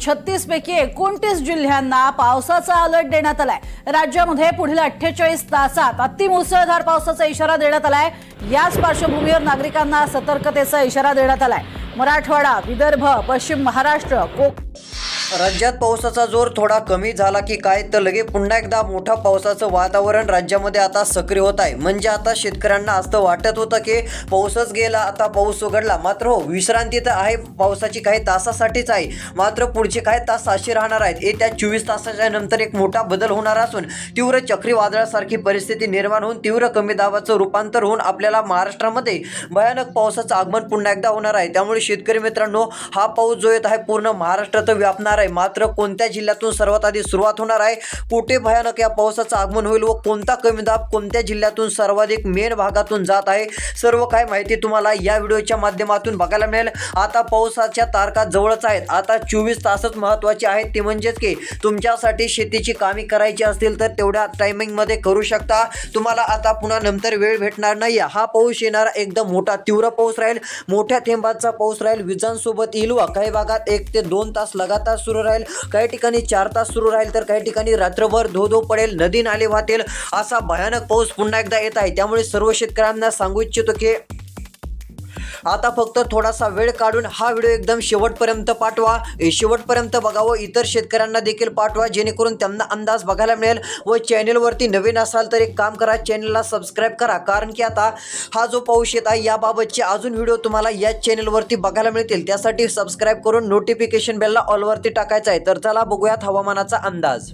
36 पैकी 29 जिल्ह्यांना पावसाचा अलर्ट देण्यात आलाय। राज्यामध्ये पुढील 48 तासात अतिमुसळधार पावसाचा इशारा देण्यात आलाय। याच पार्श्वभूमीवर नागरिकांना सतर्कतेचा इशारा देण्यात आलाय। मराठवाडा, विदर्भ, पश्चिम महाराष्ट्र, राज्यात पावसाचा जोर थोडा कमी झाला की काय तर लगे पुन्हा एकदा मोठा पावसाचं वातावरण राज्यामध्ये आता सक्रिय होत आहे। म्हणजे आता शेतकऱ्यांना असं वाटत होतं की पाऊसच गेला, आता पाऊस उघडला। मात्र हो, विश्रांती तर आहे पावसाची, काही तासासाठीच आहे। मात्र पुढचे काही तास असे राहणार आहेत। येत्या 24 तासाच्या नंतर एक मोठा बदल होणार असून तीव्र चक्रीवादळासारखी परिस्थिती निर्माण होऊन तीव्र कमी दाबाचं रूपांतर होऊन आपल्याला महाराष्ट्रामध्ये भयानक पावसाचं आगमन पुन्हा एकदा होणार आहे। त्यामुळे शेतकरी मित्रांनो, हा पाऊस जो येत आहे पूर्ण महाराष्ट्रात व्यापणार आहे। मात्र कोणत्या जिल्ह्यातून सर्वात आधी सुरुवात होणार आहे, कुठे भयानक या पावसाचं आगमन होईल व कोणता कमी दाब कोणत्या जिल्ह्यातून सर्वाधिक मेन भागातून जात आहे, सर्व काय माहिती तुम्हाला या व्हिडिओच्या माध्यमातून बघायला मिळेल। आता पावसाच्या तारखा जवळच आहेत। आता 24 तासच महत्त्वाचे आहेत। ते म्हणजेच की तुमच्यासाठी शेतीची कामे करायची असतील तर तेवढ्या टायमिंग मध्ये करू शकता। तुम्हाला आता पुन्हा नंतर वेळ भेटणार नाही। हा पाऊस येणारा एकदम मोठा तीव्र पाऊस राहील, मोठ्या थेंबाचा पाऊस राहील, विजांसोबत येईल व काही भागात 1 ते 2 तास लगातार सुरू राहील, काही ठिकाणी 4 तास सुरू राहील, तर काही ठिकाणी रात्रभर धो पडेल, नदी नाले वाहतील, असा भयानक पाऊस पुन्हा एकदा येत आहे। त्यामुळे सर्व शेतकऱ्यांना सांगू इच्छितो की आता फक्त थोडासा वेळ काढून हा व्हिडिओ एकदम शेवटपर्यंत पाठवा, शेवटपर्यंत बघावं, इतर शेतकऱ्यांना देखील पाठवा जेणेकरून त्यांना अंदाज बघायला मिळेल। व चॅनलवरती नवीन असाल तर एक काम करा, चॅनलला सबस्क्राईब करा, कारण की आता हा जो पाऊस येत आहे याबाबतचे अजून व्हिडिओ तुम्हाला या चॅनलवरती बघायला मिळतील। त्यासाठी सबस्क्राईब करून नोटिफिकेशन बेलला ऑलवरती टाकायचं आहे। तर चला बघूयात हवामानाचा अंदाज।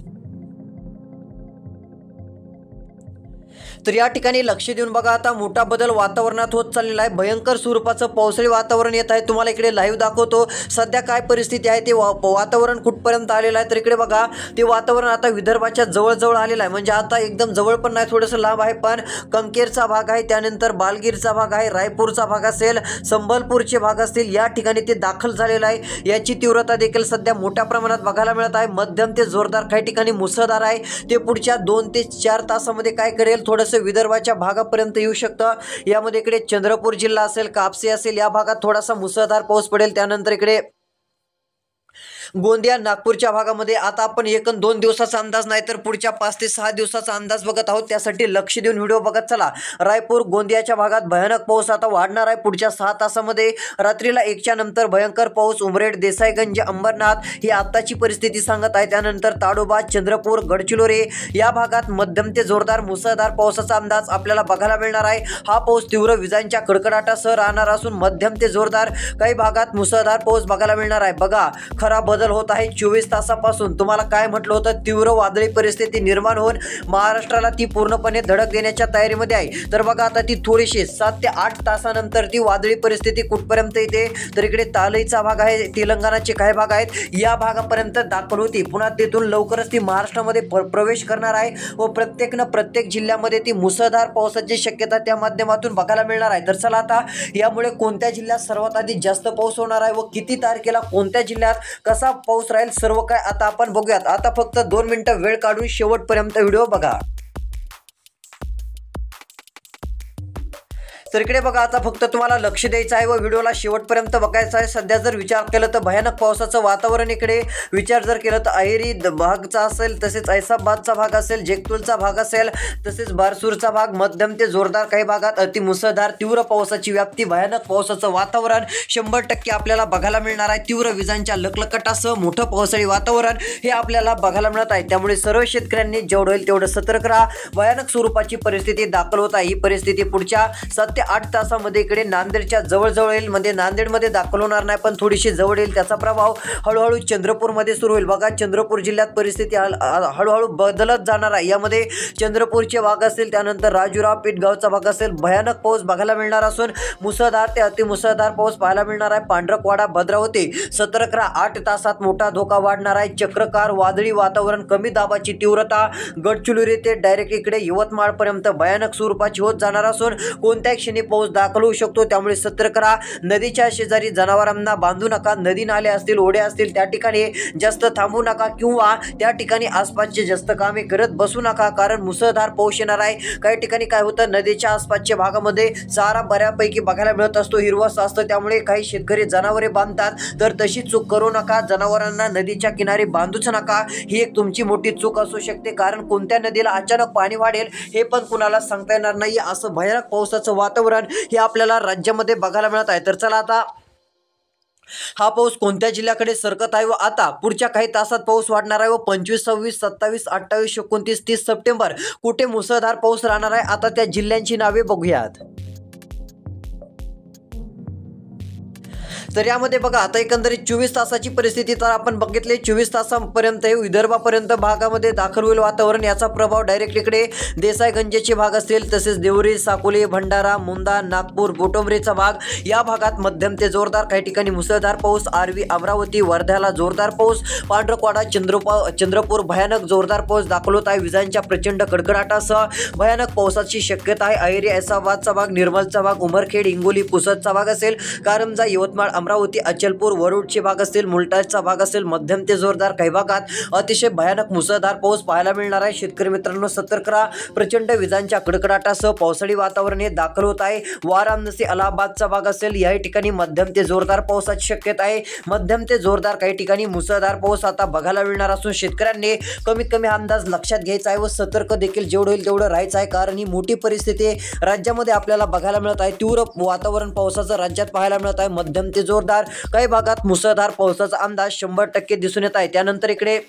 तर या ठिकाणी लक्ष देऊन बघा, आता मोठा बदल वातावरणात होत चाललेला आहे। भयंकर स्वरूपाचं पावसाळी वातावरण येत आहे। तुम्हाला इकडे लाईव्ह दाखवतो सध्या काय परिस्थिती आहे, ते वातावरण कुठपर्यंत आलेलं आहे। तर इकडे बघा, ते वातावरण आता विदर्भाच्या जवळ आलेलं आहे। म्हणजे आता एकदम जवळ पण नाही, थोडंसं लांब आहे, पण कंकेरचा भाग आहे, त्यानंतर बालगीरचा भाग आहे, रायपूरचा भाग असेल, संबलपूरचे भाग असतील, या ठिकाणी ते दाखल झालेलं आहे। याची तीव्रता देखील सध्या मोठ्या प्रमाणात बघायला मिळत आहे। मध्यम ते जोरदार, काही ठिकाणी मुसळधार आहे। ते पुढच्या 2 ते 4 तासामध्ये काय करेल, थोडंसं विदर्भाच्या भागापर्यंत येऊ शकतं। यामध्ये इकडे चंद्रपूर जिल्हा असेल, कापसी असेल, या भागात थोडासा मुसळधार पाऊस पडेल। त्यानंतर इकडे गोंदिया, नागपूरच्या भागामध्ये आता आपण 1 आणि 2 दिवसाचा अंदाज नाही तर पुढच्या 5 ते 6 दिवसाचा अंदाज बघत आहोत। त्यासाठी लक्ष देऊन व्हिडिओ बघत चला। रायपूर, गोंदियाच्या भागात भयानक पाऊस आता वाढणार आहे पुढच्या 6 तासामध्ये। रात्रीला 1च्या नंतर भयंकर पाऊस उमरेड, देसाईगंज, अंबरनाथ ही आताची परिस्थिती सांगत आहे। त्यानंतर ताडोबा, चंद्रपूर, गडचिरोली या भागात मध्यम ते जोरदार मुसळधार पावसाचा अंदाज आपल्याला बघायला मिळणार आहे। हा पाऊस तीव्र विजांच्या कडकडाटासह राहणार असून मध्यम ते जोरदार काही भागात मुसळधार पाऊस बघायला मिळणार आहे। बघा, खरा बदल होत आहे 24 तासापासून। तुम्हाला काय म्हटलं होतं, तीव्र वादळी परिस्थिती निर्माण होऊन महाराष्ट्राला ती पूर्णपणे धडक देण्याच्या तयारीमध्ये आहे। तर बघा, आता ती थोडीशी 7 ते 8 तासानंतर ती वादळी परिस्थिती कुठपर्यंत येते, तर इकडे तालईचा भाग आहे, तेलंगणाचे काही भाग आहेत, या भागापर्यंत दाखल होती। पुन्हा तिथून लवकरच ती महाराष्ट्रामध्ये प्रवेश करणार आहे व प्रत्येक जिल्ह्यामध्ये ती मुसळधार पावसाची शक्यता त्या माध्यमातून बघायला मिळणार आहे। तर चला, आता यामुळे कोणत्या जिल्ह्यात सर्वात आधी जास्त पाऊस होणार आहे व किती तारखेला कोणत्या जिल्ह्यात कसा पाऊस राहील, सर्व काय आता आपण बघूयात। आता फक्त 2 मिनिटं वेळ काढून शेवटपर्यंत व्हिडिओ बघा। तर इकडे बघा, आता फक्त तुम्हाला लक्ष द्यायचं आहे व व्हिडिओला शेवटपर्यंत बघायचं आहे। सध्या जर विचार केला तर भयानक पावसाचं वातावरण, इकडे विचार जर केलं तर अहेरी भागचा असेल, तसेच ऐसाबादचा भाग असेल, जेकतूलचा भाग असेल, तसेच बारसूरचा भाग, मध्यम ते जोरदार काही भागात अतिमुसळधार तीव्र पावसाची व्याप्ती, भयानक पावसाचं वातावरण 100% आपल्याला बघायला मिळणार आहे। तीव्र विजांच्या लकलकटासह मोठं पावसाळी वातावरण हे आपल्याला बघायला मिळत आहे। त्यामुळे सर्व शेतकऱ्यांनी जेवढं होईल तेवढं सतर्क राहा। भयानक स्वरूपाची परिस्थिती दाखल होत आहे। ही परिस्थिती पुढच्या 7 ते 8 तासामध्ये इकडे नांदेडच्या जवळ येईल, म्हणजे नांदेडमध्ये दाखल होणार नाही पण थोडीशी जवळ येईल। त्याचा प्रभाव हळूहळू चंद्रपूरमध्ये सुरू होईल। बघा, चंद्रपूर जिल्ह्यात परिस्थिती हळूहळू बदलत जाणार आहे। यामध्ये चंद्रपूरचे भाग असेल, त्यानंतर राजुरा, पेठगावचा भाग असेल, भयानक पाऊस बघायला मिळणार असून मुसळधार ते अतिमुसळधार पाऊस पाहायला मिळणार आहे। पांढरकवाडा, भद्रावती सतर्क राहा, 8 तासात मोठा धोका वाढणार आहे। चक्रकार वादळी वातावरण, कमी दाबाची तीव्रता गडचिरोली ते डायरेक्ट इकडे यवतमाळ पर्यंत भयानक स्वरूपाची होत जाणार असून कोणत्याही क्षणी दिशेने पाऊस दाखल होऊ शकतो, त्यामुळे सतर्क राहा. नदीच्या शेजारी जनावरांना बांधू नका. नदी नाले असतील, ओढे असतील त्या ठिकाणी जास्त थांबू नका किंवा त्या ठिकाणी आसपासचे जास्त कामे करत बसू नका, कारण मुसळधार पाऊस येणार आहे. काही ठिकाणी काय होतं, नदीच्या आसपासच्या भागामध्ये चारा बऱ्यापैकी बघायला मिळत असतो, हिरवस असतं, त्यामुळे काही शेतकरी जनावरे बांधतात. तर तशी चूक करू नका. जनावरांना नदीच्या किनारी बांधूच नका. ही एक तुमची मोठी चूक असू शकते, कारण कोणत्या नदीला अचानक पाणी वाढेल हे पण कुणाला सांगता येणार नाही. असं भयानक पावसाचं वातावरण हे आपल्याला राज्यामध्ये बघायला मिळत आहे. तर चला आता हा पाऊस कोणत्या जिल्ह्याकडे सरकत आहे व आता पुढच्या काही तासात पाऊस वाढणार आहे व 25, 26, 27, 28, 29, 30 सप्टेंबर कुठे मुसळधार पाऊस राहणार आहे. आता त्या जिल्ह्यांची नावे बघूयात. तर यामध्ये बघा, आता एकंदरीत 24 तासाची परिस्थिती तर आपण बघितली. 24 तासापर्यंत हे विदर्भापर्यंत भागामध्ये दाखल होईल वातावरण. याचा प्रभाव डायरेक्ट इकडे देसाईगंजेचे भाग असतील, तसेच देवरी, साकोली, भंडारा, मुंदा, नागपूर, गोटोंबरीचा भाग, या भागात मध्यम ते जोरदार, काही ठिकाणी मुसळधार पाऊस. आर्वी, अमरावती, वर्ध्याला जोरदार पाऊस. पांढरकवाडा, चंद्रपूर भयानक जोरदार पाऊस दाखल होत आहे. विजांच्या प्रचंड कडकडाटासह भयानक पावसाची शक्यता आहे. अहेरी, ऐसाबादचा भाग, निर्मलचा भाग, उमरखेड, हिंगोली, पुसदचा भाग असेल, कारंजा, यवतमाळ, अमरावती, अचलपूर, वरुडचे भाग असतील, मुलताजचा भाग असेल, मध्यम ते जोरदार, काही भागात अतिशय भयानक मुसळधार पाऊस पाहायला मिळणार आहे. शेतकरी मित्रांनो सतर्क राहा. प्रचंड विजांच्या कडकडाटासह पावसाळी वातावरण हे दाखल होत आहे. वाराणसी, अलाहाबादचा भाग असेल, याही ठिकाणी मध्यम ते जोरदार पावसाची शक्यता आहे. मध्यम ते जोरदार, काही ठिकाणी मुसळधार पाऊस आता बघायला मिळणार असून शेतकऱ्यांनी कमीत कमी अंदाज लक्षात घ्यायचा आहे व सतर्क देखील जेवढं होईल तेवढं राहायचं आहे, कारण ही मोठी परिस्थिती राज्यामध्ये आपल्याला बघायला मिळत आहे. तीव्र वातावरण पावसाचं राज्यात पाहायला मिळत आहे. मध्यम ते जोरदार, काही भागात मुसळधार पावसाचा अंदाज 100% दिसून येत आहे. त्यानंतर इकडे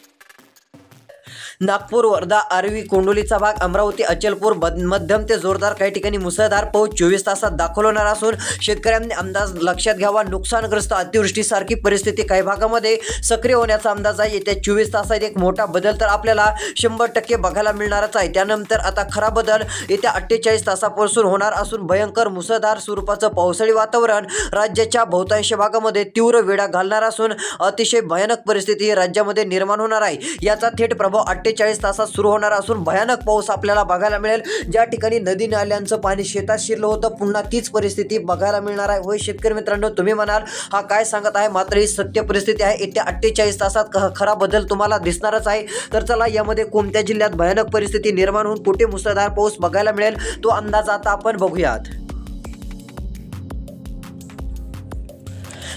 नागपूर, वर्धा, आर्वी, कोंडोलीचा भाग, अमरावती, अचलपूर मध्यम ते जोरदार, काही ठिकाणी मुसळधार पाऊस 24 तासात दाखल होणार असून शेतकऱ्यांनी अंदाज लक्षात घ्यावा. नुकसानग्रस्त अतिवृष्टीसारखी परिस्थिती काही भागामध्ये सक्रिय होण्याचा अंदाज आहे. येत्या 24 तासात एक मोठा बदल तर आपल्याला 100% बघायला मिळणारच आहे. त्यानंतर आता खरा बदल येत्या 48 तासापासून होणार असून भयंकर मुसळधार स्वरूपाचं पावसाळी वातावरण राज्याच्या बहुतांश भागामध्ये तीव्र वेढा घालणार असून अतिशय भयानक परिस्थिती राज्यामध्ये निर्माण होणार आहे. याचा थेट प्रभाव 48 तासात सुरू होणार असून भयानक पाऊस आपल्याला बघायला मिळेल. ज्या ठिकाणी नदी नाल्यांचं पाणी शेतात शिरलं होतं, पुन्हा तीच परिस्थिती बघायला मिळणार आहे. होय शेतकरी मित्रांनो, तुम्ही म्हणाल हा काय सांगत आहे, मात्र ही सत्य परिस्थिती आहे. येत्या 48 तासात खरा बदल तुम्हाला दिसणारच आहे. तर चला, यामध्ये कोणत्या जिल्ह्यात भयानक परिस्थिती निर्माण होऊन कुठे मुसळधार पाऊस बघायला मिळेल तो अंदाज आता आपण बघूयात.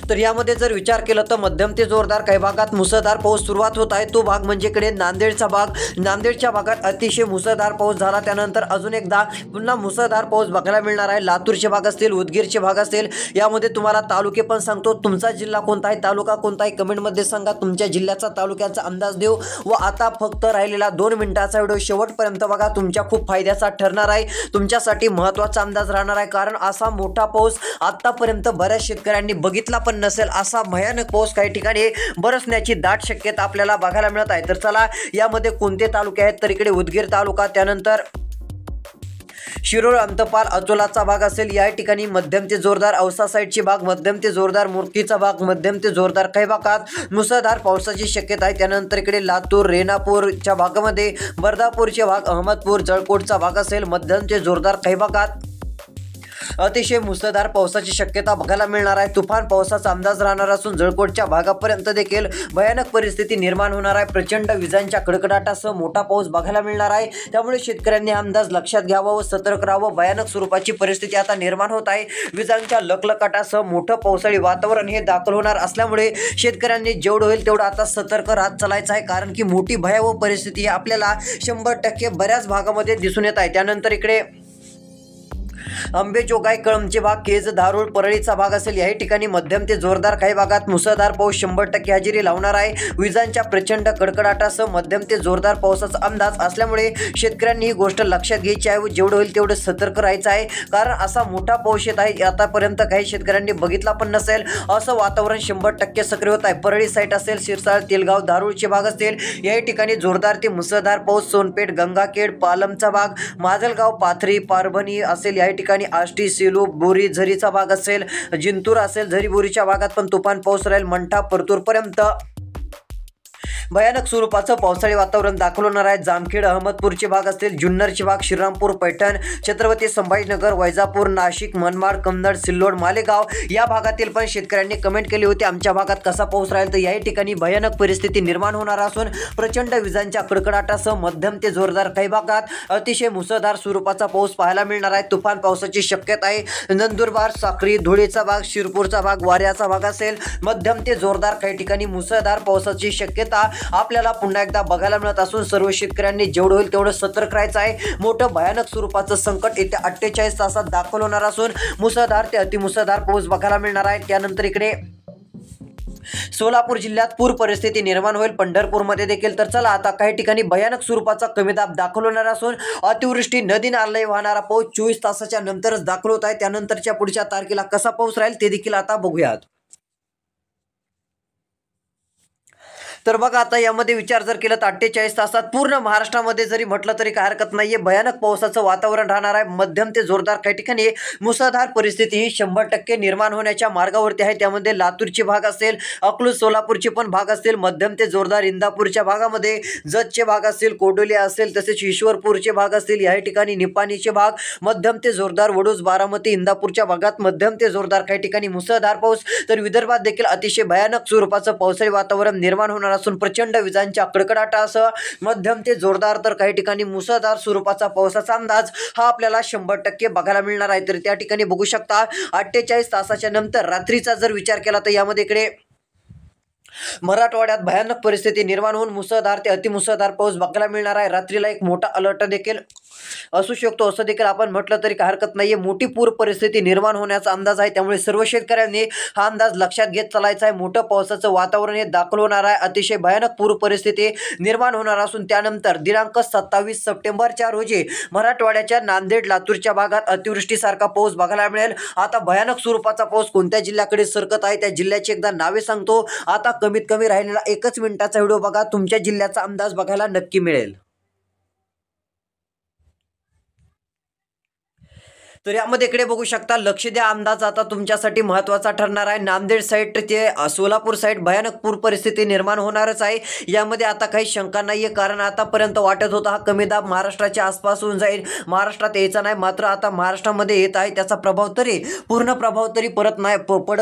तर यामध्ये जर विचार केला तर मध्यम ते जोरदार, काही भागात मुसळधार पाऊस सुरुवात होत आहे. तो भाग म्हणजे इकडे नांदेडचा भाग. नांदेडच्या भागात अतिशय मुसळधार पाऊस झाला, त्यानंतर अजून एकदा पुन्हा मुसळधार पाऊस बघायला मिळणार आहे. लातूरचे भाग असतील, उदगीरचे भाग असतील, यामध्ये तुम्हाला तालुके पण सांगतो. तुमचा जिल्हा कोणता आहे, तालुका कोणता आहे, कमेंटमध्ये सांगा. तुमच्या जिल्ह्याचा, तालुक्याचा अंदाज देऊ. व आता फक्त राहिलेला 2 मिनिटाचा व्हिडिओ शेवटपर्यंत बघा, तुमच्या खूप फायद्याचा ठरणार आहे. तुमच्यासाठी महत्त्वाचा अंदाज राहणार आहे, कारण असा मोठा पाऊस आतापर्यंत बऱ्याच शेतकऱ्यांनी बघितला पण नसेल. असा भयानक पाऊस काही ठिकाणी बरसण्याची दाट शक्यता आपल्याला बघायला मिळत आहे. तर चला, यामध्ये कोणते तालुके आहेत, तर इकडे उदगीर तालुका, त्यानंतर शिरोळ, अंतपाल, अचोलाचा भाग असेल, या ठिकाणी मध्यम ते जोरदार. औसा साईडची भाग मध्यम ते जोरदार. मूर्तीचा भाग मध्यम ते जोरदार, काही भागात मुसळधार पावसाची शक्यता आहे. त्यानंतर इकडे लातूर, रेणापूरच्या भागामध्ये, बर्दापूरचे भाग, अहमदपूर, जळकोटचा भाग असेल, मध्यम ते जोरदार, काही भागात अतिशय मुसळधार पावसाची शक्यता बघायला मिळणार आहे. तुफान पावसाचा अंदाज राहणार असून जळकोटच्या भागापर्यंत देखील भयानक परिस्थिती निर्माण होणार आहे. प्रचंड विजांच्या कडकडाटासह मोठा पाऊस बघायला मिळणार आहे. त्यामुळे शेतकऱ्यांनी अंदाज लक्षात घ्यावा व सतर्क राहावं. भयानक स्वरूपाची परिस्थिती आता निर्माण होत आहे. विजांच्या लकलकाटासह मोठं पावसाळी वातावरण हे दाखल होणार असल्यामुळे शेतकऱ्यांनी जेवढं होईल तेवढं आता सतर्क राहत चालायचं आहे, कारण की मोठी भयावह परिस्थिती आपल्याला 100% बऱ्याच भागामध्ये दिसून येत आहे. त्यानंतर इकडे अंबेजोगाई, कळमचे भाग, केज, धारूळ, परळीचा भाग असेल, याही ठिकाणी मध्यम ते जोरदार, काही भागात मुसळधार पाऊस 100% हजेरी लावणार आहे. विजांच्या प्रचंड कडकडाटासह मध्यम ते जोरदार पावसाचा अंदाज असल्यामुळे शेतकऱ्यांनी ही गोष्ट लक्षात घ्यायची आहे व जेवढं होईल तेवढं सतर्क राहायचं आहे, कारण असा मोठा पाऊस येत आहे. आतापर्यंत काही शेतकऱ्यांनी बघितला पण नसेल असं वातावरण 100% सक्रिय होत आहे. परळी साईट असेल, शिरसाळ, तेलगाव, धारूळचे भाग असतील, याही ठिकाणी जोरदार ते मुसळधार पाऊस. सोनपेठ, गंगाखेड, पालमचा भाग, माजलगाव, पाथरी, परभणी असेल, याही ठिकाणी आष्टी, सेलू, बोरी, झरीचा भाग असेल, जिंतूर असेल, झरी बोरीच्या भागात पण तुफान पाऊस राहील. मंठा, परतूरपर्यंत भयानक स्वरूपाचं पावसाळी वातावरण दाखल होणार आहे। जामखेड, अहमदपूरचे भाग असतील, जुन्नरचे भाग, श्रीरामपूर, पैठण, छत्रपती संभाजीनगर, वैजापूर, नाशिक, मनमाड, कन्नड, सिल्लोड, मालेगाव या भागातील पण शेतकऱ्यांनी कमेंट केली होती आमच्या भागात कसा पाऊस राहील। तर याही ठिकाणी भयानक परिस्थिती निर्माण होणार असून प्रचंड विजांच्या कडकडाटासह मध्यम ते जोरदार काही भागात अतिशय मुसळधार स्वरूपाचा पाऊस पाहायला मिळणार आहे। तुफान पावसाची शक्यता आहे। नंदुरबार, साक्री, धुळेचा भाग, शिरपूरचा भाग, वाऱ्याचा भाग असेल, मध्यम ते जोरदार काही ठिकाणी मुसळधार पावसाची शक्यता आपल्याला पुन्हा एकदा बघायला मिळत असून सर्व शेतकऱ्यांनी जेवढं होईल तेवढं सतर्क राहायचं आहे। मोठं भयानक स्वरूपाचं संकट येत्या 48 तासात दाखल होणार असून मुसळधार ते अतिमुसळधार पाऊस बघायला मिळणार आहे। त्यानंतर इकडे सोलापूर जिल्ह्यात पूर परिस्थिती निर्माण होईल, पंढरपूरमध्ये देखील। तर चला आता काही ठिकाणी भयानक स्वरूपाचा कमी दाब दाखल होणार असून अतिवृष्टी, नदी नाले वाहणारा पाऊस 24 तासाच्या नंतरच दाखल होत आहे। त्यानंतरच्या पुढच्या तारखेला कसा पाऊस राहील ते देखील आता बघूयात। तर बघा आता यामध्ये विचार जर केला तर 48 तासात पूर्ण महाराष्ट्रामध्ये जरी म्हटलं तरी काय हरकत नाहीये, भयानक पावसाचं वातावरण राहणार आहे। मध्यम ते जोरदार काही ठिकाणी मुसळधार परिस्थिती ही 100% निर्माण होण्याच्या मार्गावरती आहे। त्यामध्ये लातूरचे भाग असेल, अकलूज, सोलापूरचे पण भाग असतील, मध्यम ते जोरदार इंदापूरच्या भागामध्ये, जतचे भाग असतील, कोडोली असेल, तसेच ईश्वरपूरचे भाग असतील, या ठिकाणी निपाणीचे भाग मध्यम ते जोरदार, वडूज, बारामती, इंदापूरच्या भागात मध्यम ते जोरदार काही ठिकाणी मुसळधार पाऊस। तर विदर्भात देखील अतिशय भयानक स्वरूपाचं पावसाळी वातावरण निर्माण होणार असून प्रचंड विजांच्या कडकडाटासह मध्यम ते जोरदार तर काही ठिकाणी मुसळधार स्वरूपाचा पावसाचा अंदाज हा आपल्याला 100% बघायला मिळणार आहे। तर त्या ठिकाणी बघू शकता 48 तासाच्या नंतर रात्रीचा जर विचार केला तर यामध्ये इकडे मराठवाड्यात भयानक परिस्थिती निर्माण होऊन मुसळधार ते अतिमुसळधार पाऊस बघायला मिळणार आहे। रात्रीला एक मोठा अलर्ट देखील असू शकतो असं देखील आपण म्हटलं तरी काय हरकत नाहीये। मोठी पूर परिस्थिती निर्माण होण्याचा अंदाज आहे, त्यामुळे सर्व शेतकऱ्यांनी हा अंदाज लक्षात घेत चालायचा आहे। मोठं पावसाचं वातावरण हे दाखल होणार आहे, अतिशय भयानक पूर परिस्थिती निर्माण होणार असून त्यानंतर दिनांक 27 सप्टेंबरच्या रोजी मराठवाड्याच्या नांदेड, लातूरच्या भागात अतिवृष्टीसारखा पाऊस बघायला मिळेल। आता भयानक स्वरूपाचा पाऊस कोणत्या जिल्ह्याकडे सरकत आहे त्या जिल्ह्याची एकदा नावे सांगतो। आता कमीत कमी राहिलेला 1 मिनिटाचा व्हिडिओ बघा, तुमच्या जिल्ह्याचा अंदाज बघायला नक्की मिळेल। तर यामध्ये इकडे बघू शकता, लक्ष द्या, अंदाज आता तुमच्यासाठी महत्त्वाचा ठरणार आहे। नांदेड साईड ते सोलापूर साईड भयानक पूर परिस्थिती निर्माण होणारच आहे, यामध्ये आता काही शंका नाहीये। कारण आतापर्यंत वाटत होता हा कमी दाब महाराष्ट्राच्या आसपास होऊन जाईल, महाराष्ट्रात यायचा नाही, मात्र आता महाराष्ट्रामध्ये येत आहे। त्याचा प्रभाव तरी पूर्ण प्रभाव तरी पडत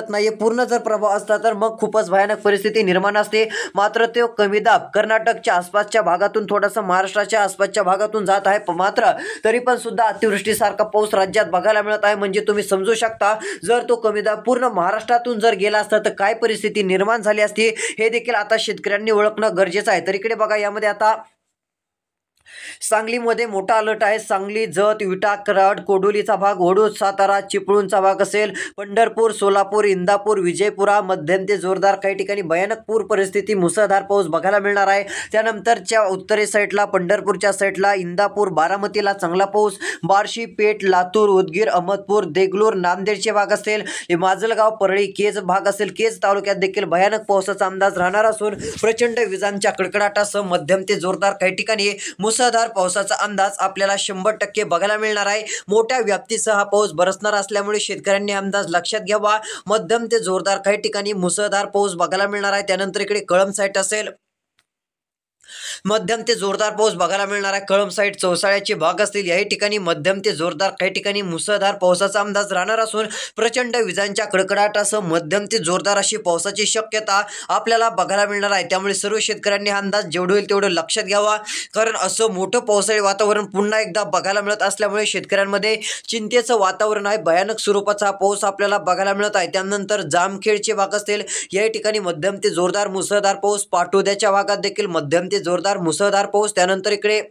नाहीये। पूर्ण जर प्रभाव असता तर मग खूपच भयानक परिस्थिती निर्माण असते, मात्र तो कमी दाब कर्नाटकच्या आसपासच्या भागातून थोडासा महाराष्ट्राच्या आसपासच्या भागातून जात आहे, मात्र तरी पण सुद्धा अतिवृष्टीसारखा पाऊस राज्यात बघायला मिळत आहे। म्हणजे तुम्ही समजू शकता जर तो कमी दाब पूर्ण महाराष्ट्रातून जर गेला असता तर काय परिस्थिती निर्माण झाली असती हे देखील आता शेतकऱ्यांनी ओळखणं गरजेचं आहे। तर इकडे बघा, यामध्ये आता सांगलीमध्ये मोठा अलर्ट आहे। सांगली, जत, विटा, कराड, कोडोलीचा भाग, वडूज, सातारा, चिपळूणचा भाग असेल, पंढरपूर, सोलापूर, इंदापूर, विजयपुरा मध्यम ते जोरदार काही ठिकाणी भयानक पूर परिस्थिती मुसळधार पाऊस बघायला मिळणार आहे। त्यानंतरच्या उत्तरे साईडला, पंढरपूरच्या साईडला, इंदापूर, बारामतीला चांगला पाऊस, बार्शी, पेठ, लातूर, उदगीर, अहमदपूर, देगलूर, नांदेडचे भाग असेल, माजलगाव, परळी, केज भाग असेल, केज तालुक्यात देखील भयानक पावसाचा अंदाज राहणार असून प्रचंड विजांच्या कडकडाटासह मध्यम ते जोरदार काही ठिकाणी मुसळधार पावसाचा अंदाज आपल्याला 100% बघायला मिळणार आहे। मोठ्या व्याप्तीसह हा पाऊस बरसणार असल्यामुळे शेतकऱ्यांनी अंदाज लक्षात घ्यावा। मध्यम ते जोरदार काही ठिकाणी मुसळधार पाऊस बघायला मिळणार आहे। त्यानंतर इकडे कळंब साईट असेल, मध्यम ते जोरदार पाऊस बघायला मिळणार आहे। कळंब साईड, चौसाळ्याचे भाग असतील, याही ठिकाणी मध्यम ते जोरदार काही ठिकाणी मुसळधार पावसाचा अंदाज राहणार असून प्रचंड विजांच्या कडकडाटासह मध्यम ते जोरदार अशी पावसाची शक्यता आपल्याला बघायला मिळणार आहे। त्यामुळे सर्व शेतकऱ्यांनी हा अंदाज जेवढं होईल तेवढं लक्षात घ्यावा, कारण असं मोठं पावसाळी वातावरण पुन्हा एकदा बघायला मिळत असल्यामुळे शेतकऱ्यांमध्ये चिंतेचं वातावरण आहे। भयानक स्वरूपाचा पाऊस आपल्याला बघायला मिळत आहे। त्यानंतर जामखेडचे भाग असतील, याही ठिकाणी मध्यम ते जोरदार मुसळधार पाऊस, पाटोद्याच्या भागात देखील मध्यम ते जोरदार मुसळधार पाऊस। त्यानंतर इकडे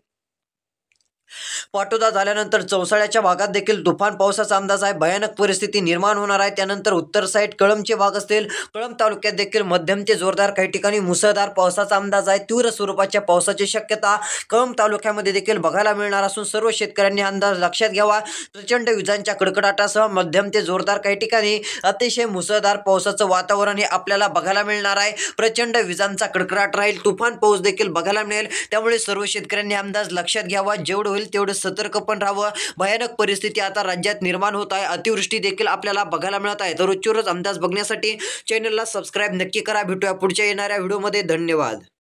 पाटोदा झाल्यानंतर चौसाळ्याच्या भागात देखील तुफान पावसाचा अंदाज आहे, भयानक परिस्थिती निर्माण होणार आहे। त्यानंतर उत्तर साईड कळंबचे भाग असतील, कळंब तालुक्यात देखील मध्यम ते जोरदार काही ठिकाणी मुसळधार पावसाचा अंदाज आहे। तीव्र स्वरूपाच्या पावसाची शक्यता कळंब तालुक्यामध्ये देखील बघायला मिळणार असून सर्व शेतकऱ्यांनी अंदाज लक्षात घ्यावा। प्रचंड विजांच्या कडकडाटासह मध्यम ते जोरदार काही ठिकाणी अतिशय मुसळधार पावसाचं वातावरण हे आपल्याला बघायला मिळणार आहे। प्रचंड विजांचा कडकडाट राहील, तुफान पाऊस देखील बघायला मिळेल, त्यामुळे सर्व शेतकऱ्यांनी अंदाज लक्षात घ्यावा। जेवढं होईल तेवढं सतर्क पण राहावं। भयानक परिस्थिती आता राज्यात निर्माण होत आहे, अतिवृष्टी देखील आपल्याला बघायला मिळत आहे। तर रोजच्या रोज अंदाज बघण्यासाठी चॅनलला सबस्क्राईब नक्की करा। भेटूया पुढच्या येणाऱ्या व्हिडिओमध्ये। धन्यवाद।